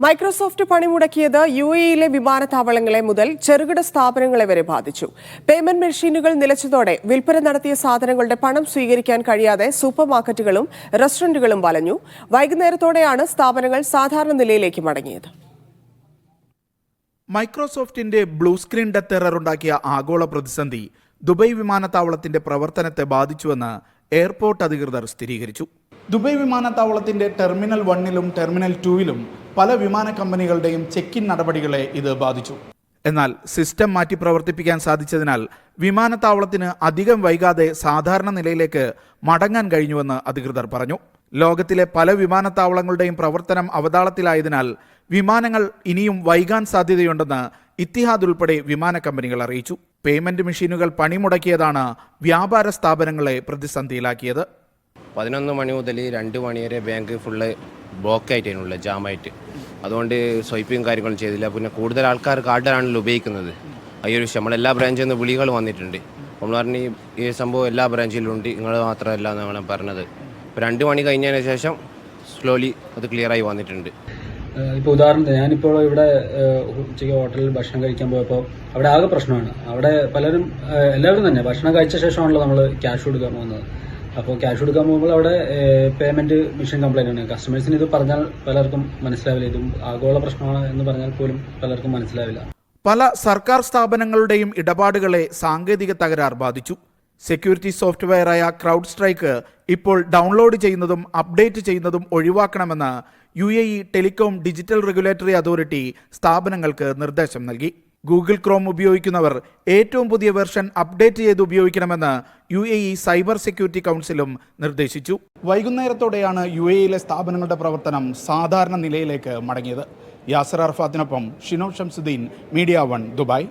Microsoft പണിമുടക്കിയത് യുഎഇയിലെ വിമാനത്താവളങ്ങളെ മുതൽ ചെറുകിട സ്ഥാപനങ്ങളെ വരെ ബാധിച്ചു. പേയ്മെന്റ് മെഷീനുകൾ നിലച്ചതോടെ വിൽപ്പന നടത്തിയ സാധനങ്ങളുടെ പണം സ്വീകരിക്കാൻ കഴിയാതെ സൂപ്പർ മാർക്കറ്റുകളും റെസ്റ്റോറന്റുകളും വലഞ്ഞു. വൈകുന്നേരത്തോടെയാണ് സ്ഥാപനങ്ങൾ സാധാരണ നിലയിലേക്ക് മടങ്ങിയത്. മൈക്രോസോഫ്റ്റിന്റെ ബ്ലൂ സ്ക്രീൻ ഡെത്ത് എറർ ഉണ്ടാക്കിയ ആഗോള പ്രതിസന്ധി ദുബൈ വിമാനത്താവളത്തിന്റെ പ്രവർത്തനത്തെ ബാധിച്ചുവെന്ന് എയർപോർട്ട് അധികൃതർ സ്ഥിരീകരിച്ചു. ദുബൈ വിമാനത്താവളത്തിന്റെ ടെർമിനൽ 1-ലും ടെർമിനൽ 2-ലും പല വിമാന കമ്പനികളുടെയും ചെക്ക് ഇൻ നടപടികളെ ഇത് ബാധിച്ചു. എന്നാൽ സിസ്റ്റം മാറ്റി പ്രവർത്തിപ്പിക്കാൻ സാധിച്ചതിനാൽ വിമാനത്താവളത്തിന് അധികം വൈകാതെ സാധാരണ നിലയിലേക്ക് മടങ്ങാൻ കഴിഞ്ഞുവെന്ന് അധികൃതർ പറഞ്ഞു. ലോകത്തിലെ പല വിമാനത്താവളങ്ങളുടെയും പ്രവർത്തനം അവതാളത്തിലായതിനാൽ വിമാനങ്ങൾ ഇനിയും വൈകാൻ സാധ്യതയുണ്ടെന്ന് ഇത്തിഹാദ് ഉൾപ്പെടെ വിമാന കമ്പനികൾ അറിയിച്ചു. പേയ്മെന്റ് മെഷീനുകൾ പണിമുടക്കിയതാണ് വ്യാപാര സ്ഥാപനങ്ങളെ പ്രതിസന്ധിയിലാക്കിയത്. 11 മണി മുതൽ 2 മണി വരെ ബാങ്ക് ഫുള്ള് ബ്ലോക്ക് ആയിട്ടാണുള്ളത്, ജാമായിട്ട്. അതുകൊണ്ട് സ്വൈപ്പിങ് കാര്യങ്ങളും ചെയ്തില്ല. പിന്നെ കൂടുതൽ ആൾക്കാർ കാർഡിലാണല്ലോ ഉപയോഗിക്കുന്നത്. ഈ ഒരു നമ്മളെല്ലാ ബ്രാഞ്ചിൽ നിന്ന് വിളികൾ വന്നിട്ടുണ്ട്. നമ്മൾ പറഞ്ഞ് ഈ സംഭവം എല്ലാ ബ്രാഞ്ചിലും ഉണ്ട്, നിങ്ങൾ മാത്രമല്ല എന്നാണ് പറഞ്ഞത്. ഇപ്പോൾ 2 മണി കഴിഞ്ഞതിന് ശേഷം സ്ലോലി അത് ക്ലിയറായി വന്നിട്ടുണ്ട്. ഇപ്പോൾ ഉദാഹരണത്തിന് ഞാനിപ്പോൾ ഇവിടെ ഉച്ചയ്ക്ക് ഹോട്ടലിൽ ഭക്ഷണം കഴിക്കാൻ പോയപ്പോൾ അവിടെ ആകെ പ്രശ്നമാണ്. അവിടെ എല്ലാവരും തന്നെ ഭക്ഷണം കഴിച്ച ശേഷമാണല്ലോ നമ്മൾ ക്യാഷ് കൊടുക്കാൻ പോകുന്നത്. അപ്പോൾ ക്യാഷ് കൊടുക്കാൻ പോകുമ്പോൾ അവിടെ പേയ്മെന്റ് മെഷീൻ കംപ്ലൈന്റ് ആണ്. കസ്റ്റമേഴ്സിന് ഇത് പറഞ്ഞാൽ പലർക്കും മനസ്സിലാവില്ല. ഇതും ആഗോള പ്രശ്നമാണ് എന്ന് പറഞ്ഞാൽ പോലും പലർക്കും മനസ്സിലാവില്ല. പല സർക്കാർ സ്ഥാപനങ്ങളുടെയും ഇടപാടുകളെ സാങ്കേതിക തകരാർ ബാധിച്ചു. സെക്യൂരിറ്റി സോഫ്റ്റ്വെയറായ ക്രൗഡ് സ്ട്രൈക്ക് ഇപ്പോൾ ഡൗൺലോഡ് ചെയ്യുന്നതും അപ്ഡേറ്റ് ചെയ്യുന്നതും ഒഴിവാക്കണമെന്ന് UAE telecom digital regulatory authority സ്ഥാപനങ്ങൾക്ക് നിർദ്ദേശം നൽകി. ഗൂഗിൾ ക്രോം ഉപയോഗിക്കുന്നവർ ഏറ്റവും പുതിയ വെർഷൻ അപ്ഡേറ്റ് ചെയ്ത് ഉപയോഗിക്കണമെന്ന് UAE സൈബർ സെക്യൂരിറ്റി കൗൺസിലും നിർദ്ദേശിച്ചു. വൈകുന്നേരത്തോടെയാണ് UAEയിലെ സ്ഥാപനങ്ങളുടെ പ്രവർത്തനം സാധാരണ നിലയിലേക്ക് മടങ്ങിയത്. യാസർ അറഫാത്തിനൊപ്പം ഷിനോ ഷംസുദ്ദീൻ, മീഡിയ 1, ദുബായ്.